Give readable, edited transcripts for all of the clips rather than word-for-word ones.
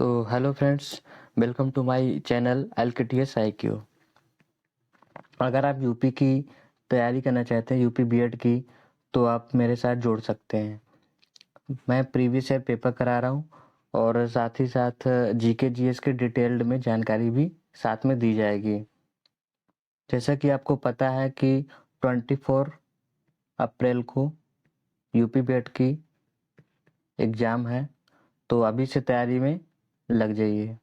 तो hello friends, welcome to my channel LKTS IQ। अगर आप यूपी की तैयारी करना चाहते हैं, यूपी बीएड की, तो आप मेरे साथ जुड़ सकते हैं। मैं प्रीवियस ईयर पेपर करा रहा हूँ और साथ ही साथ जीके जीएस के डिटेल्ड में जानकारी भी साथ में दी जाएगी। जैसा कि आपको पता है कि 24 अप्रैल को यूपी बीएड की एग्ज़ाम है, तो अभी से तैयारी में लग जाइए।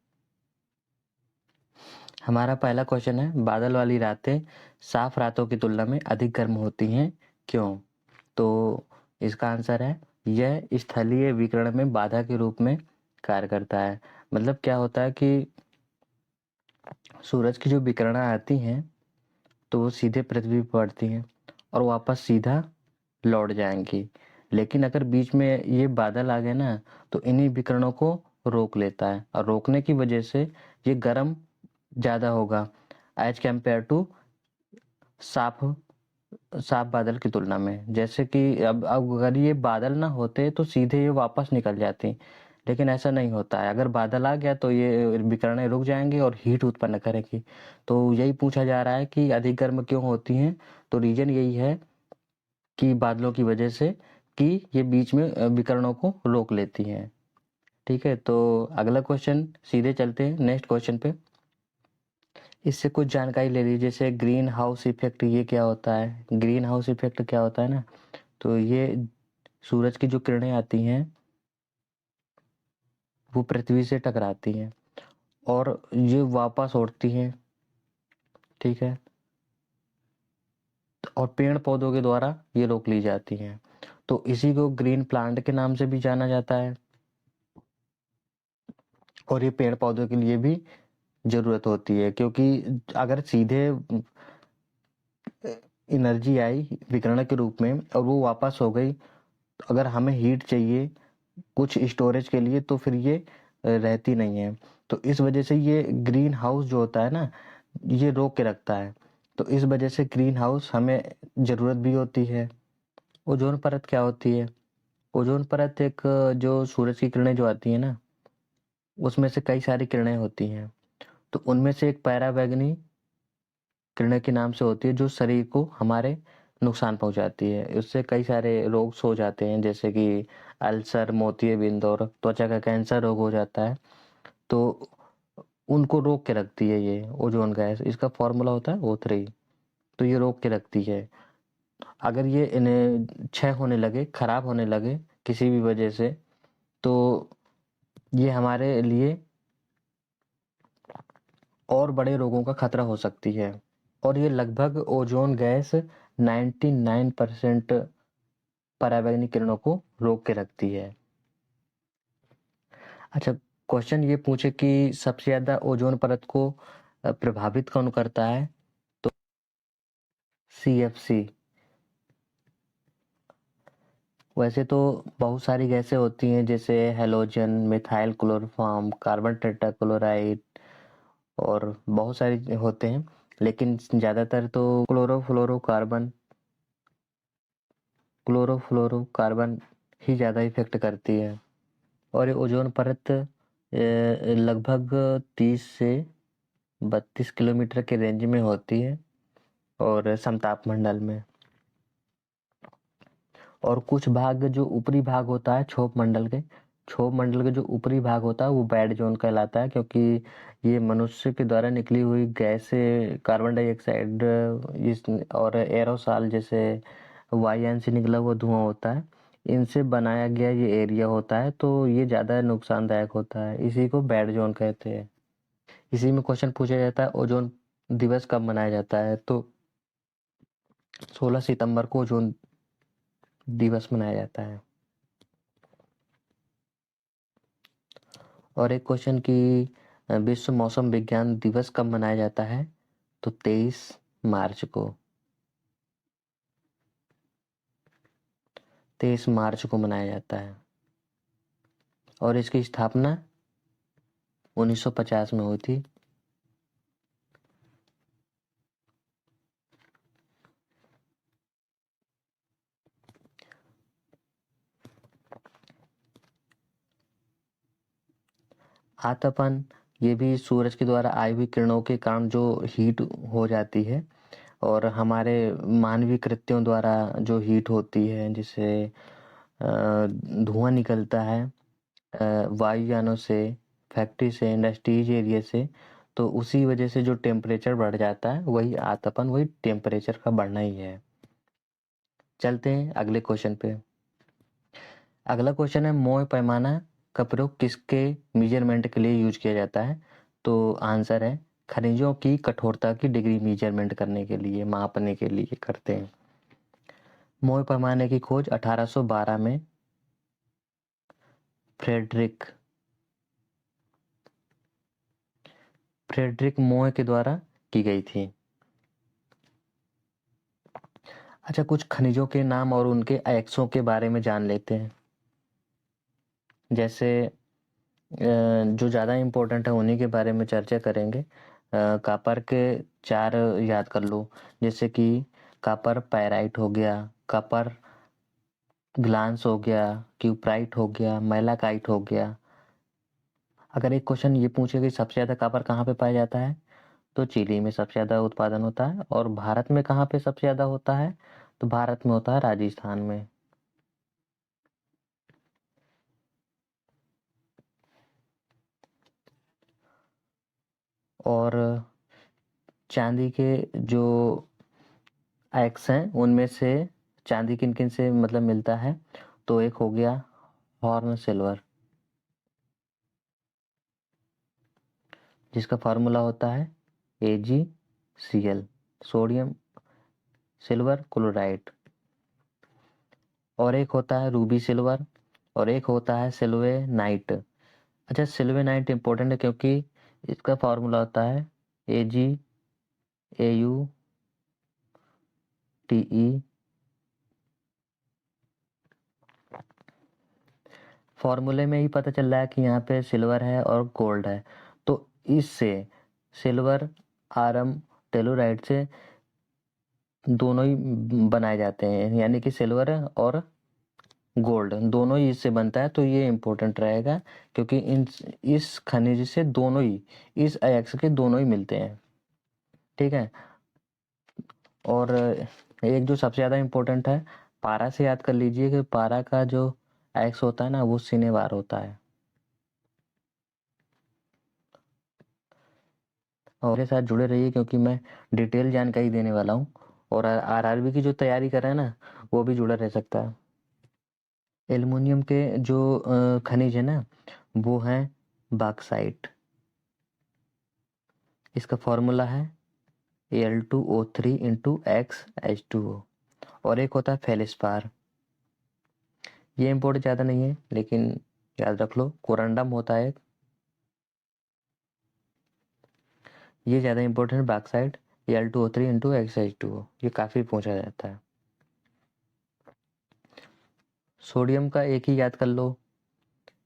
हमारा पहला क्वेश्चन है, बादल वाली रातें साफ रातों की तुलना में अधिक गर्म होती हैं, क्यों? तो इसका आंसर है, यह स्थलीय विकिरण में बाधा के रूप में कार्य करता है। मतलब क्या होता है कि सूरज की जो विकिरणें आती हैं तो वो सीधे पृथ्वी पर पड़ती हैं और वापस सीधा लौट जाएंगी। लेकिन अगर बीच में ये बादल आ गए ना, तो इन्हीं विकिरणों को रोक लेता है और रोकने की वजह से ये गर्म ज़्यादा होगा एज कम्पेयर टू साफ साफ बादल की तुलना में। जैसे कि अब अगर ये बादल ना होते तो सीधे ये वापस निकल जाती, लेकिन ऐसा नहीं होता है। अगर बादल आ गया तो ये विकिरणें रुक जाएंगी और हीट उत्पन्न करेंगी। तो यही पूछा जा रहा है कि अधिक गर्म क्यों होती हैं। तो रीजन यही है कि बादलों की वजह से, कि ये बीच में विकिरणों को रोक लेती हैं। ठीक है, तो अगला क्वेश्चन सीधे चलते हैं नेक्स्ट क्वेश्चन पे। इससे कुछ जानकारी ले लीजिए। जैसे ग्रीन हाउस इफेक्ट, ये क्या होता है? ग्रीन हाउस इफेक्ट क्या होता है ना, तो ये सूरज की जो किरणें आती हैं वो पृथ्वी से टकराती हैं और ये वापस उड़ती हैं। ठीक है, और पेड़ पौधों के द्वारा ये रोक ली जाती हैं। तो इसी को ग्रीन प्लांट के नाम से भी जाना जाता है और ये पेड़ पौधों के लिए भी जरूरत होती है, क्योंकि अगर सीधे एनर्जी आई विकिरण के रूप में और वो वापस हो गई, तो अगर हमें हीट चाहिए कुछ स्टोरेज के लिए तो फिर ये रहती नहीं है। तो इस वजह से ये ग्रीन हाउस जो होता है ना, ये रोक के रखता है। तो इस वजह से ग्रीन हाउस हमें ज़रूरत भी होती है। ओजोन परत क्या होती है? ओजोन परत एक जो सूरज की किरणें जो आती है ना, उसमें से कई सारी किरणें होती हैं। तो उनमें से एक पैराबैंगनी किरणें के नाम से होती है, जो शरीर को हमारे नुकसान पहुंचाती है। उससे कई सारे रोग हो जाते हैं, जैसे कि अल्सर, मोतियाबिंद और त्वचा का कैंसर रोग हो जाता है। तो उनको रोक के रखती है ये ओजोन गैस। इसका फॉर्मूला होता है O3। तो ये रोक के रखती है। अगर ये इन्हें क्षय होने लगे, खराब होने लगे किसी भी वजह से, तो ये हमारे लिए और बड़े रोगों का खतरा हो सकती है। और ये लगभग ओजोन गैस 99% पराबैंगनी किरणों को रोक के रखती है। अच्छा, क्वेश्चन ये पूछे कि सबसे ज्यादा ओजोन परत को प्रभावित कौन करता है? तो CFC। वैसे तो बहुत सारी गैसें होती हैं, जैसे halogen, methyl chloroform, carbon tetrachloride और बहुत सारी होते हैं। लेकिन ज़्यादातर तो क्लोरोफ्लोरोकार्बन ही ज़्यादा इफेक्ट करती है। और ये ओजोन परत लगभग 30 से 32 किलोमीटर के रेंज में होती है और समताप मंडल में। और कुछ भाग जो ऊपरी भाग होता है क्षोभ मंडल के जो ऊपरी भाग होता है वो बैड जोन कहलाता है, क्योंकि ये मनुष्य के द्वारा निकली हुई गैस से कार्बन डाइऑक्साइड इस और एरोसॉल जैसे वायुयान से निकला हुआ धुआं होता है, इनसे बनाया गया ये एरिया होता है। तो ये ज़्यादा नुकसानदायक होता है, इसी को बैड जोन कहते हैं। इसी में क्वेश्चन पूछा जाता है, ओजोन दिवस कब मनाया जाता है? तो 16 सितंबर को ओजोन दिवस मनाया जाता है। और एक क्वेश्चन कि विश्व मौसम विज्ञान दिवस कब मनाया जाता है? तो 23 मार्च को। 23 मार्च को मनाया जाता है और इसकी स्थापना 1950 में हुई थी। आतपन ये भी सूरज के द्वारा आई हुई किरणों के कारण जो हीट हो जाती है, और हमारे मानवीय कृत्यों द्वारा जो हीट होती है, जिससे धुआं निकलता है वायुयानों से, फैक्ट्री से, इंडस्ट्रीज एरिया से, तो उसी वजह से जो टेम्परेचर बढ़ जाता है वही आतपन, वही टेम्परेचर का बढ़ना ही है। चलते हैं अगले क्वेश्चन पे। अगला क्वेश्चन है, मोह पैमाना का प्रयोग किसके मेजरमेंट के लिए यूज किया जाता है? तो आंसर है खनिजों की कठोरता की डिग्री मेजरमेंट करने के लिए, मापने के लिए करते हैं। मोह पैमाने की खोज 1812 में फ्रेडरिक मोह के द्वारा की गई थी। अच्छा, कुछ खनिजों के नाम और उनके अयस्कों के बारे में जान लेते हैं। जैसे जो ज़्यादा इम्पोर्टेंट है उन्हीं के बारे में चर्चा करेंगे। कॉपर के 4 याद कर लो, जैसे कि कॉपर पाइराइट हो गया, कॉपर ग्लांस हो गया, क्यूप्राइट हो गया, मैलाकाइट हो गया। अगर एक क्वेश्चन ये पूछे कि सबसे ज़्यादा कॉपर कहाँ पे पाया जाता है, तो चिली में सबसे ज़्यादा उत्पादन होता है। और भारत में कहाँ पे सबसे ज़्यादा होता है? तो भारत में होता है राजस्थान में। और चांदी के जो एक्स हैं उनमें से चांदी किन किन से मतलब मिलता है? तो एक हो गया हॉर्न सिल्वर, जिसका फार्मूला होता है AgCl, सोडियम सिल्वर क्लोराइड। और एक होता है रूबी सिल्वर, और एक होता है सिल्वेनाइट। अच्छा, सिल्वेनाइट इंपॉर्टेंट है क्योंकि इसका फार्मूला होता है AgAuTe। फॉर्मूले में ही पता चल रहा है कि यहाँ पे सिल्वर है और गोल्ड है, तो इससे सिल्वर आयरन टेलुराइड से दोनों ही बनाए जाते हैं, यानी कि सिल्वर और गोल्ड दोनों ही इससे बनता है। तो ये इम्पोर्टेंट रहेगा क्योंकि इस खनिज से दोनों ही, इस अयस्क के दोनों ही मिलते हैं। ठीक है। और एक जो सबसे ज़्यादा इम्पोर्टेंट है, पारा से याद कर लीजिए कि पारा का जो अयस्क होता है ना, वो सिनेवार होता है। और मेरे साथ जुड़े रहिए क्योंकि मैं डिटेल जानकारी देने वाला हूँ, और आरआरबी की जो तैयारी कर रहे हैं ना, वो भी जुड़ा रह सकता है। एल्युमिनियम के जो खनिज है ना, वो है बॉक्साइट। इसका फॉर्मूला है Al2O3 इंटू XH2O। और एक होता है फेलिस्पार, ये इम्पोर्टेंट ज़्यादा नहीं है लेकिन याद रख लो। कोरंडम होता है, ये ज़्यादा इम्पोर्टेंट है। बॉक्साइट Al2O3 इंटू XH2O, ये काफ़ी पूछा जाता है। सोडियम का एक ही याद कर लो,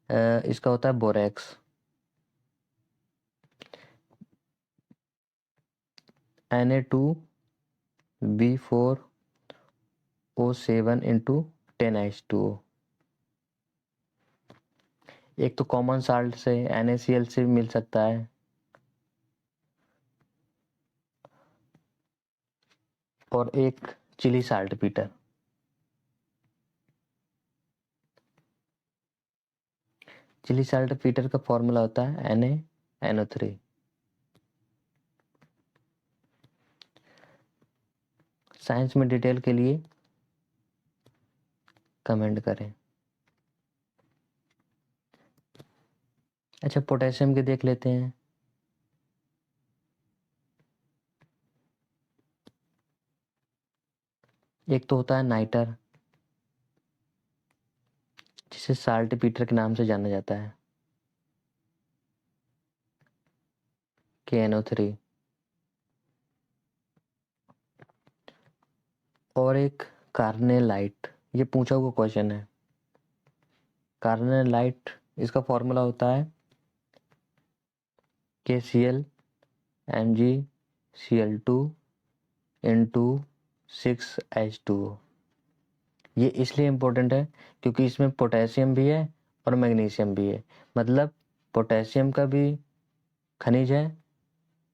इसका होता है बोरेक्स। Na2B4O7 into 10H2O। एक तो कॉमन साल्ट से NaCl से मिल सकता है, और एक Chile saltpetre. Chile saltpetre का फॉर्मूला होता है NaNO3। साइंस में डिटेल के लिए कमेंट करें। अच्छा, पोटेशियम के देख लेते हैं। एक तो होता है नाइटर, जिसे साल्ट पीटर के नाम से जाना जाता है, KNO3। और एक कार्नेलाइट, ये पूछा हुआ क्वेश्चन है। कार्नेलाइट, इसका फॉर्मूला होता है KCl MgCl2 इंटू 6H2O। ये इसलिए इम्पोर्टेंट है क्योंकि इसमें पोटेशियम भी है और मैग्नीशियम भी है। मतलब पोटेशियम का भी खनिज है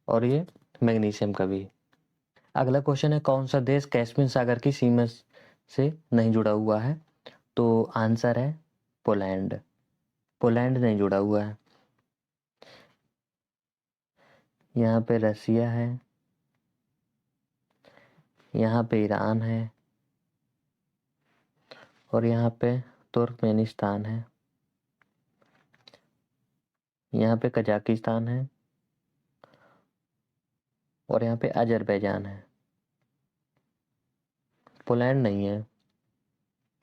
और ये मैग्नीशियम का भी। अगला क्वेश्चन है, कौन सा देश कैस्पियन सागर की सीमा से नहीं जुड़ा हुआ है? तो आंसर है पोलैंड। पोलैंड नहीं जुड़ा हुआ है। यहाँ पे रसिया है, यहाँ पे ईरान है और यहाँ पे तुर्कमेनिस्तान है, यहाँ पे कजाकिस्तान है और यहाँ पे अजरबैजान है। पोलैंड नहीं है।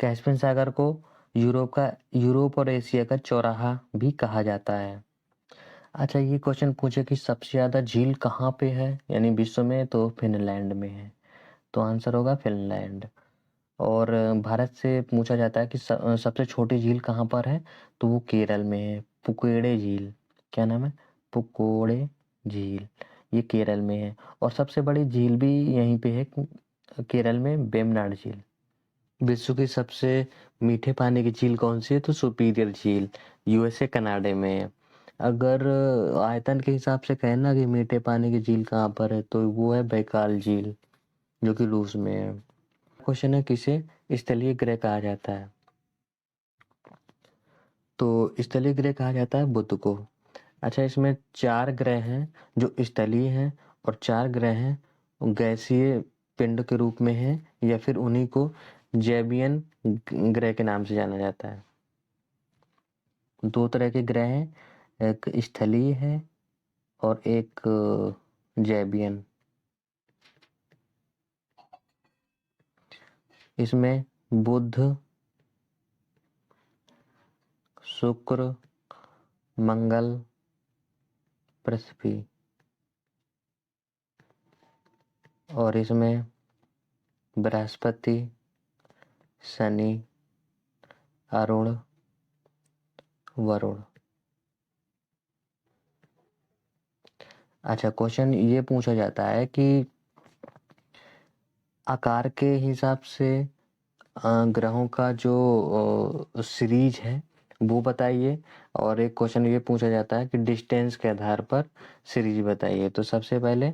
कैस्पियन सागर को यूरोप और एशिया का चौराहा भी कहा जाता है। अच्छा, ये क्वेश्चन पूछे कि सबसे ज़्यादा झील कहाँ पे है यानी विश्व में, तो फिनलैंड में है। तो आंसर होगा फिनलैंड। और भारत से पूछा जाता है कि सबसे छोटी झील कहाँ पर है, तो वो केरल में है, पुकेड़े झील। क्या नाम है? पुकोड़े झील, ये केरल में है। और सबसे बड़ी झील भी यहीं पे है, केरल में, वेम्बनाड झील। विश्व की सबसे मीठे पानी की झील कौन सी है? तो सुपीरियर झील, यूएसए कनाडा में है। अगर आयतन के हिसाब से कहना कि मीठे पानी की झील कहाँ पर है, तो वो है बैकाल झील, जो कि रूस में है। क्वेश्चन है, किसे स्थलीय ग्रह कहा जाता है? तो स्थलीय ग्रह कहा जाता है बुध को। अच्छा, इसमें 4 ग्रह हैं जो स्थलीय हैं और 4 ग्रह हैं गैसीय पिंड के रूप में हैं, या फिर उन्हीं को जैवियन ग्रह के नाम से जाना जाता है। 2 तरह के ग्रह हैं, एक स्थलीय है और एक जैवियन। इसमें बुध, शुक्र, मंगल, पृथ्वी, और इसमें बृहस्पति, शनि, अरुण, वरुण। अच्छा, क्वेश्चन ये पूछा जाता है कि आकार के हिसाब से ग्रहों का जो सीरीज है वो बताइए, और एक क्वेश्चन ये पूछा जाता है कि डिस्टेंस के आधार पर सीरीज बताइए। तो सबसे पहले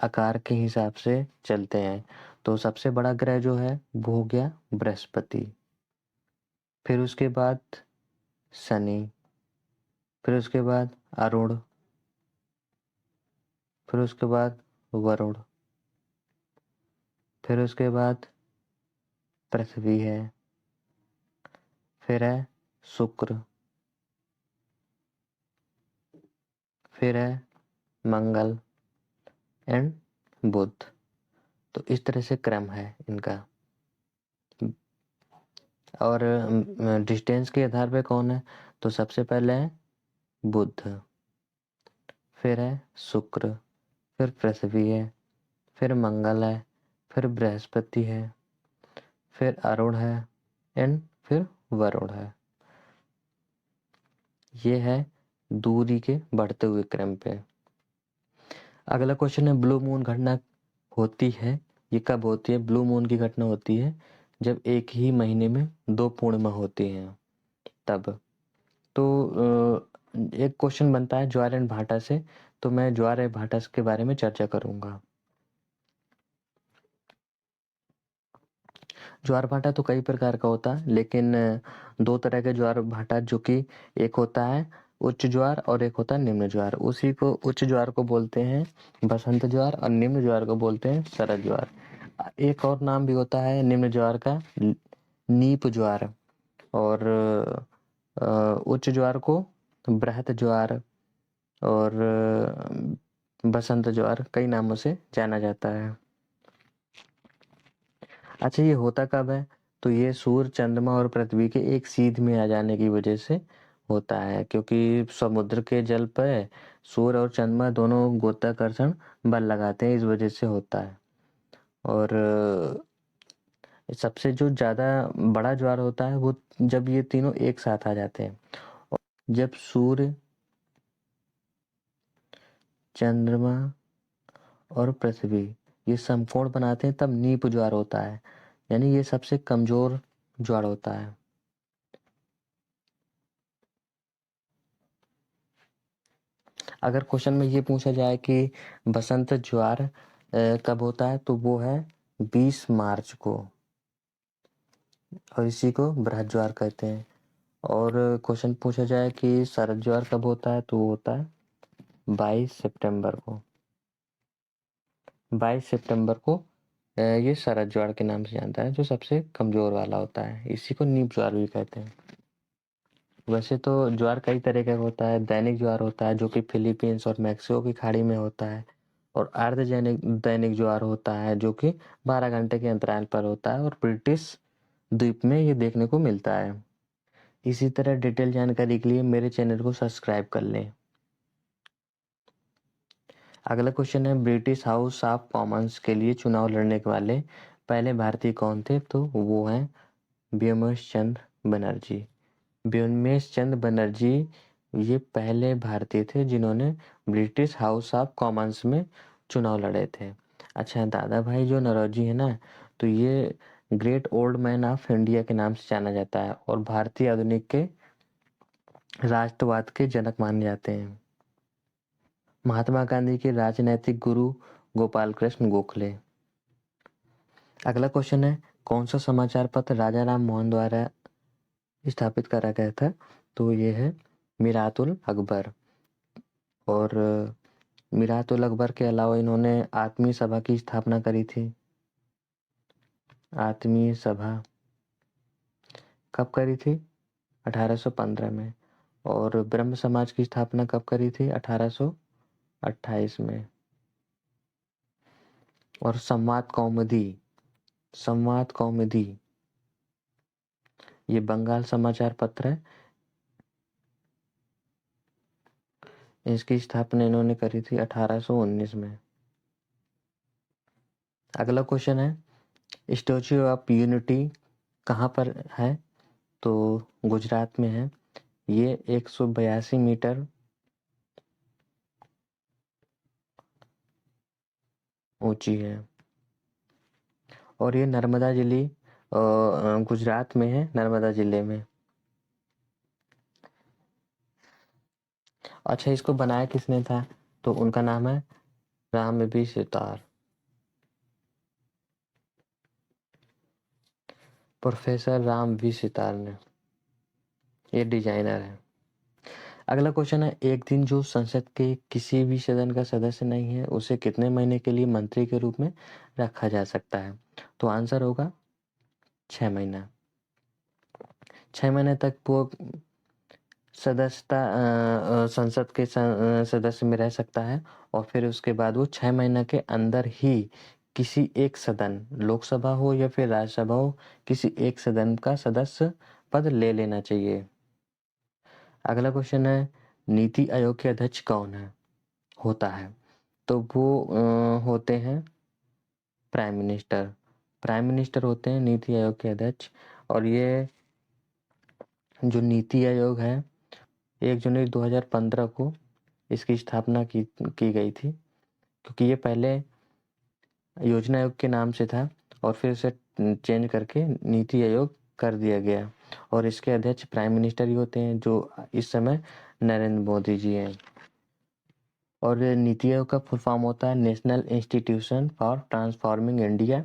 आकार के हिसाब से चलते हैं। तो सबसे बड़ा ग्रह जो है वो हो गया बृहस्पति, फिर उसके बाद शनि, फिर उसके बाद अरुण, फिर उसके बाद वरुण, फिर उसके बाद पृथ्वी है, फिर है शुक्र, फिर है मंगल एंड बुध। तो इस तरह से क्रम है इनका। और डिस्टेंस के आधार पे कौन है, तो सबसे पहले है बुध, फिर है शुक्र, फिर पृथ्वी है, फिर मंगल है, फिर बृहस्पति है, फिर अरुण है एंड फिर वरुण है। ये है दूरी के बढ़ते हुए क्रम पे। अगला क्वेश्चन है, ब्लू मून घटना होती है, ये कब होती है? ब्लू मून की घटना होती है जब एक ही महीने में 2 पूर्णिमा होती हैं, तब। तो एक क्वेश्चन बनता है ज्वार एंड भाटा से, तो मैं ज्वार एंड भाटा के बारे में चर्चा करूंगा। ज्वार भाटा तो कई प्रकार का होता है, लेकिन 2 तरह के ज्वार भाटा, जो कि एक होता है उच्च ज्वार और एक होता है निम्न ज्वार। उसी को उच्च ज्वार को बोलते हैं बसंत ज्वार और निम्न ज्वार को बोलते हैं शरद ज्वार। एक और नाम भी होता है निम्न ज्वार का, नीप ज्वार। और उच्च ज्वार को बृहत ज्वार और बसंत ज्वार, कई नामों से जाना जाता है। अच्छा, ये होता कब है? तो ये सूर्य, चंद्रमा और पृथ्वी के एक सीध में आ जाने की वजह से होता है, क्योंकि समुद्र के जल पर सूर्य और चंद्रमा दोनों गुरुत्वाकर्षण बल लगाते हैं, इस वजह से होता है। और सबसे जो ज़्यादा बड़ा ज्वार होता है वो जब ये तीनों एक साथ आ जाते हैं। जब सूर्य, चंद्रमा और पृथ्वी ये समकोण बनाते हैं, तब नीप ज्वार होता है, यानी ये सबसे कमजोर ज्वार होता है। अगर क्वेश्चन में ये पूछा जाए कि बसंत ज्वार कब होता है, तो वो है 20 मार्च को, और इसी को बृहद ज्वार कहते हैं। और क्वेश्चन पूछा जाए कि शरद ज्वार कब होता है, तो वो होता है 22 सितंबर को। 22 सितंबर को ये शरद ज्वार के नाम से जानता है, जो सबसे कमजोर वाला होता है। इसी को नीप ज्वार भी कहते हैं। वैसे तो ज्वार कई तरह का होता है। दैनिक ज्वार होता है जो कि फिलीपींस और मैक्सिको की खाड़ी में होता है, और अर्धदैनिक दैनिक ज्वार होता है जो कि 12 घंटे के अंतराल पर होता है, और ब्रिटिश द्वीप में ये देखने को मिलता है। इसी तरह डिटेल जानकारी के लिए मेरे चैनल को सब्सक्राइब कर लें। अगला क्वेश्चन है, ब्रिटिश हाउस ऑफ कॉमन्स के लिए चुनाव लड़ने वाले पहले भारतीय कौन थे, तो वो हैं ब्योमेश चंद्र बनर्जी। ब्योमेश चंद्र बनर्जी ये पहले भारतीय थे जिन्होंने ब्रिटिश हाउस ऑफ कॉमन्स में चुनाव लड़े थे। अच्छा, दादा भाई जो नौरोजी है ना, तो ये great old man of India के नाम से जाना जाता है, और भारतीय आधुनिक के राष्ट्रवाद के जनक माने जाते हैं। महात्मा गांधी के राजनैतिक गुरु गोपाल कृष्ण गोखले। अगला क्वेश्चन है, कौन सा समाचार पत्र राजा राम मोहन द्वारा स्थापित करा गया था, तो ये है मिरातुल अकबर। और मिरातुल अकबर के अलावा इन्होंने आत्मीय सभा की स्थापना करी थी। आत्मीय सभा कब करी थी? 1815 में। और ब्रह्म समाज की स्थापना कब करी थी? 1828 में। और संवाद कौमुदी ये बंगाल समाचार पत्र है, इसकी स्थापना इन्होंने करी थी 1819 में। अगला क्वेश्चन है, स्टैच्यू ऑफ यूनिटी कहाँ पर है, तो गुजरात में है। ये 182 मीटर ऊंची है, और ये नर्मदा जिले गुजरात में है, नर्मदा जिले में। अच्छा, इसको बनाया किसने था, तो उनका नाम है रामवी सितार। प्रोफेसर रामवी सितार ने, ये डिजाइनर है। अगला क्वेश्चन है, एक दिन जो संसद के किसी भी सदन का सदस्य नहीं है उसे कितने महीने के लिए मंत्री के रूप में रखा जा सकता है, तो आंसर होगा 6 महीना। 6 महीने तक वो सदस्यता संसद के सदस्य में रह सकता है, और फिर उसके बाद वो 6 महीने के अंदर ही किसी एक सदन, लोकसभा हो या फिर राज्यसभा हो, किसी एक सदन का सदस्य पद ले लेना चाहिए। अगला क्वेश्चन है, नीति आयोग के अध्यक्ष कौन है होता है, तो वो होते हैं प्राइम मिनिस्टर। प्राइम मिनिस्टर होते हैं नीति आयोग के अध्यक्ष। और ये जो नीति आयोग है 1 जनवरी 2015 को इसकी स्थापना की गई थी, क्योंकि ये पहले योजना आयोग के नाम से था, और फिर उसे चेंज करके नीति आयोग कर दिया गया। और इसके अध्यक्ष प्राइम मिनिस्टर ही होते हैं, जो इस समय नरेंद्र मोदी जी हैं। और नीति आयोग का फुल फॉर्म होता है national institution for transforming India,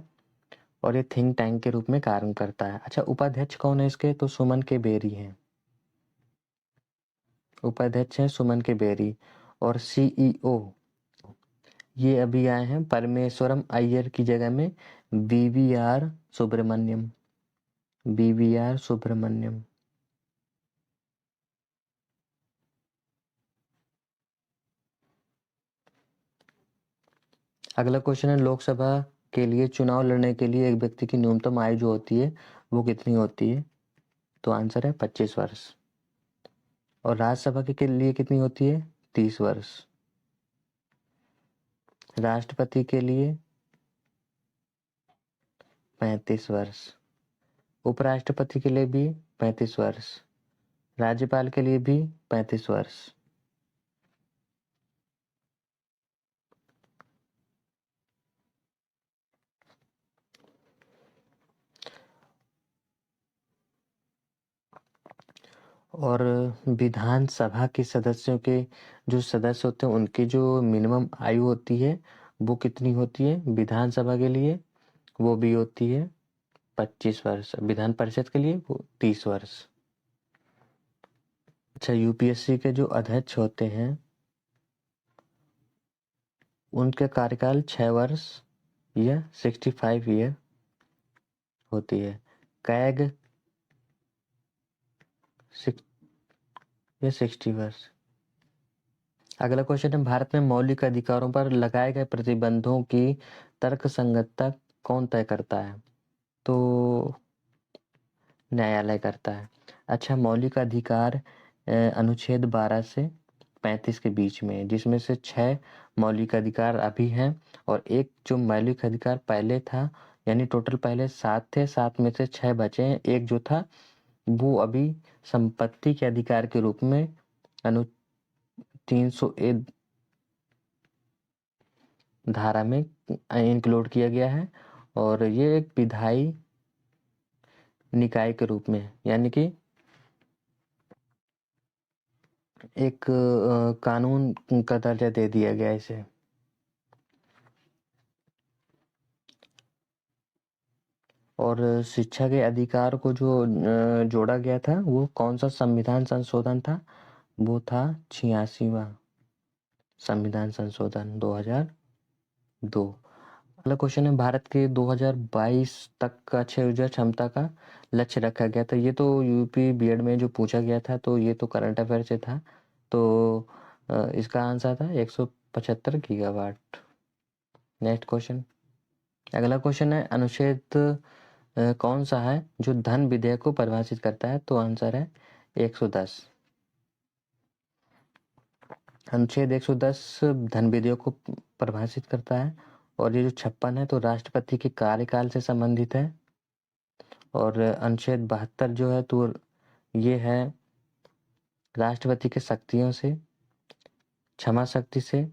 और ये थिंक टैंक के रूप में कार्य करता है। अच्छा, उपाध्यक्ष कौन है इसके, तो सुमन के बेरी हैं। उपाध्यक्ष हैं सुमन के बेरी। और सीईओ ये अभी आए हैं परमेश्वरम अय्यर की जगह में बीवीआर सुब्रमण्यम। बीवीआर सुब्रमण्यम। अगला क्वेश्चन है, लोकसभा के लिए चुनाव लड़ने के लिए एक व्यक्ति की न्यूनतम आयु जो होती है वो कितनी होती है, तो आंसर है 25 वर्ष। और राज्यसभा के लिए कितनी होती है? 30 वर्ष। राष्ट्रपति के लिए 35 वर्ष। उपराष्ट्रपति के लिए भी 35 वर्ष। राज्यपाल के लिए भी 35 वर्ष। और विधानसभा के सदस्यों के जो सदस्य होते हैं उनकी जो मिनिमम आयु होती है वो कितनी होती है विधानसभा के लिए? वो भी होती है 25 वर्ष। विधान परिषद के लिए वो 30 वर्ष। अच्छा, यूपीएससी के जो अध्यक्ष होते हैं उनका कार्यकाल 6 वर्ष या 65 ईयर होती है। कैग या 60 वर्ष। अगला क्वेश्चन है, भारत में मौलिक अधिकारों पर लगाए गए प्रतिबंधों की तर्कसंगतता कौन तय करता है? तो न्यायालय करता है। अच्छा, मौलिक अधिकार अनुच्छेद 12 से 35 के बीच में है, जिसमें से 6 मौलिक अधिकार अभी हैं और एक जो मौलिक अधिकार पहले था, यानी टोटल पहले 7 थे, 7 में से 6 बचे हैं। एक जो था वो अभी संपत्ति के अधिकार के रूप में अनु 300A धारा में इंक्लूड किया गया है और ये एक विधायी निकाय के रूप में, यानी कि एक कानून का दर्जा दे दिया गया इसे। और शिक्षा के अधिकार को जो जोड़ा गया था वो कौन सा संविधान संशोधन था? वो था 86वां संविधान संशोधन 2002। अगला क्वेश्चन है, भारत के 2022 तक का अक्षय ऊर्जा क्षमता का लक्ष्य रखा गया था। ये तो यूपी बीएड में जो पूछा गया था, तो ये तो करंट अफेयर से था। तो इसका आंसर था 175 गीगावाट। Next question. अगला क्वेश्चन है, अनुच्छेद कौन सा है जो धन विधेयक को परिभाषित करता है? तो आंसर है 110। अनुच्छेद 110 धन विधेयक को परिभाषित करता है। और ये जो 56 है तो राष्ट्रपति के कार्यकाल से संबंधित है। और अनुच्छेद 72 जो है तो ये है राष्ट्रपति के शक्तियों से, क्षमा शक्ति से।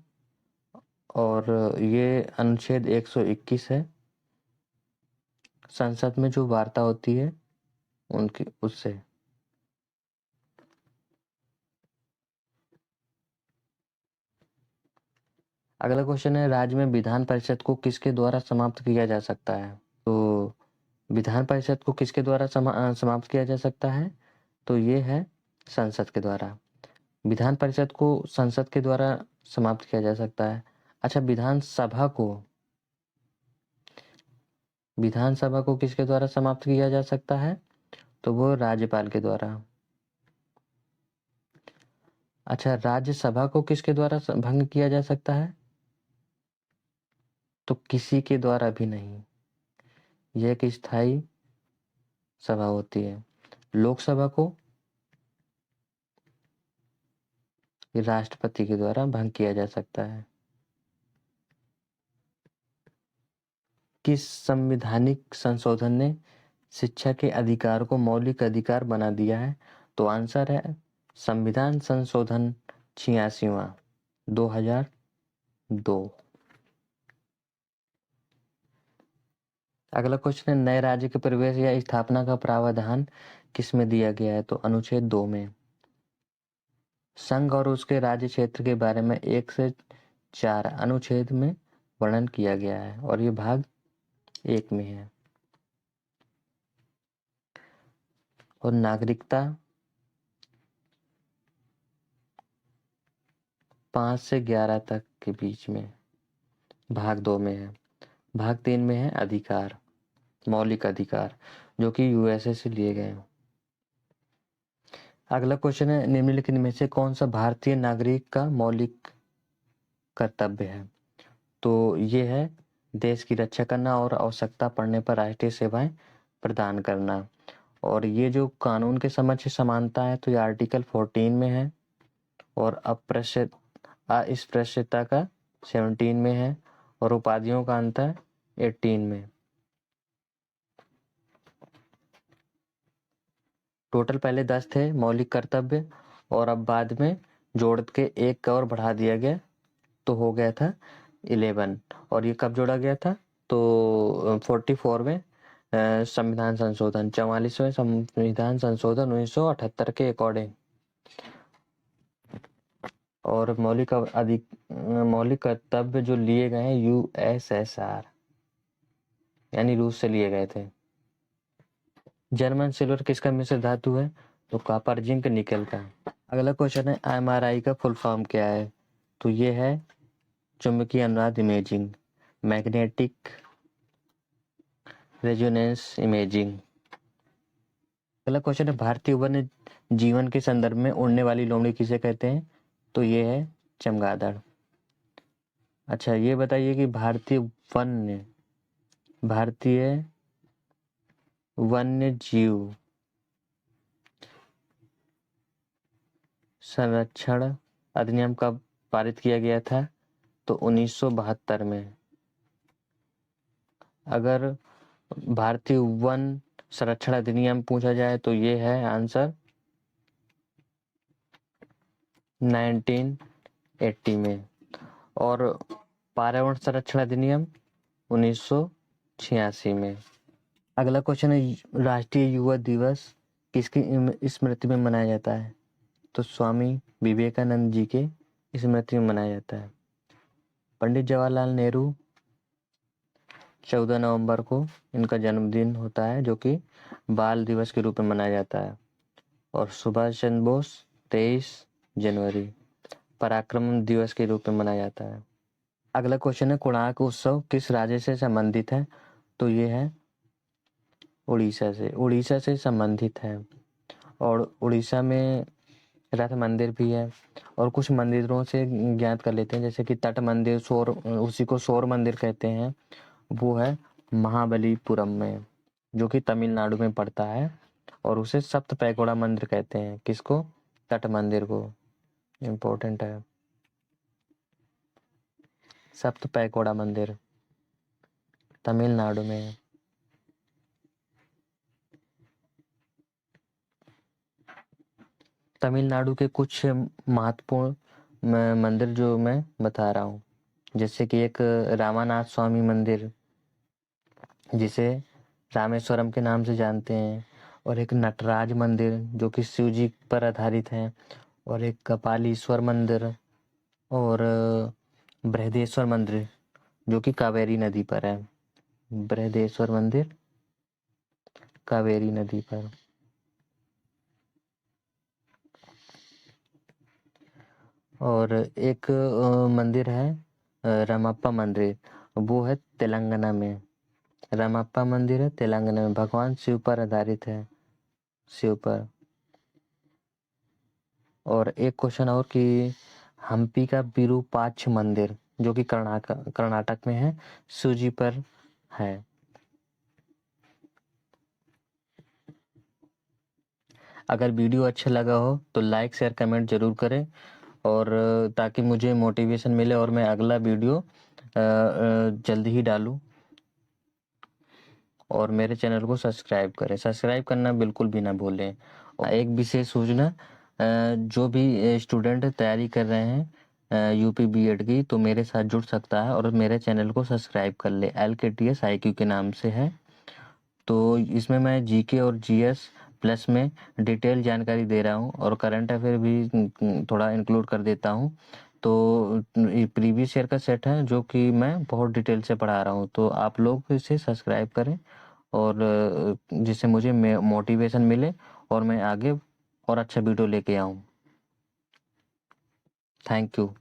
और ये अनुच्छेद 121 है संसद में जो वार्ता होती है उनकी, उससे। अगला क्वेश्चन है, राज्य में विधान परिषद को किसके द्वारा समाप्त किया जा सकता है? तो विधान परिषद को किसके द्वारा समाप्त किया जा सकता है? तो ये है संसद के द्वारा। विधान परिषद को संसद के द्वारा समाप्त किया जा सकता है। अच्छा, विधानसभा को किसके द्वारा समाप्त किया जा सकता है? तो वो राज्यपाल के द्वारा। अच्छा, राज्यसभा को किसके द्वारा भंग किया जा सकता है? तो किसी के द्वारा भी नहीं, यह एक स्थायी सभा होती है। लोकसभा को राष्ट्रपति के द्वारा भंग किया जा सकता है। किस संवैधानिक संशोधन ने शिक्षा के अधिकार को मौलिक अधिकार बना दिया है? तो आंसर है संविधान संशोधन 86वां 2002। अगला क्वेश्चन है, नए राज्य के प्रवेश या स्थापना का प्रावधान किस में दिया गया है? तो अनुच्छेद 2 में। संघ और उसके राज्य क्षेत्र के बारे में 1 से 4 अनुच्छेद में वर्णन किया गया है और ये भाग 1 में है। और नागरिकता 5 से 11 तक के बीच में भाग 2 में है। भाग 3 में है अधिकार, मौलिक अधिकार, जो कि यूएसए से लिए गए हैं। अगला क्वेश्चन है, निम्नलिखित में से कौन सा भारतीय नागरिक का मौलिक कर्तव्य है? तो ये है देश की रक्षा करना और आवश्यकता पड़ने पर राष्ट्रीय सेवाएं प्रदान करना। और ये जो कानून के समक्ष समानता है तो ये आर्टिकल 14 में है और अस्पृश्यता का 17 में है और उपाधियों का अंतर 18 में। टोटल पहले 10 थे मौलिक कर्तव्य और अब बाद में जोड़ के एक और बढ़ा दिया गया तो हो गया था 11। और ये कब जोड़ा गया था? तो 44 में संविधान संशोधन 44वें संविधान संशोधन 1978 के अकॉर्डिंग। और मौलिक कर्तव्य जो लिए गए हैं यूएसएसआर यानी रूस से लिए गए थे। जर्मन सिल्वर किसका मिश्र धातु है? तो कॉपर जिंक निकल का। अगला क्वेश्चन है एमआरआई का फुल फॉर्म क्या है? तो ये है चुंबकीय अनुनाद इमेजिंग, मैग्नेटिक रेजोनेंस इमेजिंग। अगला क्वेश्चन है भारतीय वन्य जीवन के संदर्भ में उड़ने वाली लोमड़ी किसे कहते हैं? तो ये है चमगादड़। अच्छा ये बताइए कि भारतीय वन्य जीव संरक्षण अधिनियम कब पारित किया गया था? तो 1972 में। अगर भारतीय वन संरक्षण अधिनियम पूछा जाए तो ये है आंसर 1980 में। और पर्यावरण संरक्षण अधिनियम 1986 में। अगला क्वेश्चन है राष्ट्रीय युवा दिवस किसकी स्मृति में मनाया जाता है? तो स्वामी विवेकानंद जी के स्मृति में मनाया जाता है। पंडित जवाहरलाल नेहरू 14 नवंबर को इनका जन्मदिन होता है जो कि बाल दिवस के रूप में मनाया जाता है। और सुभाष चंद्र बोस 23 जनवरी पराक्रम दिवस के रूप में मनाया जाता है। अगला क्वेश्चन है कोणार्क उत्सव किस राज्य से संबंधित है? तो ये है उड़ीसा से संबंधित है। और उड़ीसा में रथ मंदिर भी है। और कुछ मंदिरों से ज्ञात कर लेते हैं जैसे कि तट मंदिर, उसी को शोर मंदिर कहते हैं, वो है महाबलीपुरम में जो कि तमिलनाडु में पड़ता है। और उसे सप्त पैगोड़ा मंदिर कहते हैं। किसको? तट मंदिर को। इम्पोर्टेंट है सप्त पैगोड़ा मंदिर तमिलनाडु में। तमिलनाडु के कुछ महत्वपूर्ण मंदिर जो मैं बता रहा हूँ, जैसे कि एक रामानाथ स्वामी मंदिर जिसे रामेश्वरम के नाम से जानते हैं, और एक नटराज मंदिर जो कि शिव जी पर आधारित है, और एक कपालीश्वर मंदिर, और बृहदेश्वर मंदिर जो कि कावेरी नदी पर है। बृहदेश्वर मंदिर कावेरी नदी पर। और एक मंदिर है रामप्पा मंदिर, वो है तेलंगाना में। रामप्पा मंदिर है तेलंगाना में, भगवान शिव पर आधारित है, शिव पर। और एक क्वेश्चन और कि हम्पी का विरूपाक्ष मंदिर जो कि कर्नाटक में है, शिव जी पर है। अगर वीडियो अच्छा लगा हो तो लाइक शेयर कमेंट जरूर करें, और ताकि मुझे मोटिवेशन मिले और मैं अगला वीडियो जल्दी ही डालूं। और मेरे चैनल को सब्सक्राइब करें, सब्सक्राइब करना बिल्कुल भी ना भूलें। और एक विशेष सूचना, जो भी स्टूडेंट तैयारी कर रहे हैं यूपी बीएड की, तो मेरे साथ जुड़ सकता है और मेरे चैनल को सब्सक्राइब कर ले। LKTS IQ के नाम से है। तो इसमें मैं जीके और जीएस प्लस में डिटेल जानकारी दे रहा हूँ, और करंट अफेयर भी थोड़ा इंक्लूड कर देता हूँ। तो प्रीवियस ईयर का सेट है जो कि मैं बहुत डिटेल से पढ़ा रहा हूँ, तो आप लोग इसे सब्सक्राइब करें, और जिससे मुझे मोटिवेशन मिले और मैं आगे और अच्छा वीडियो लेके आऊँ। Thank you.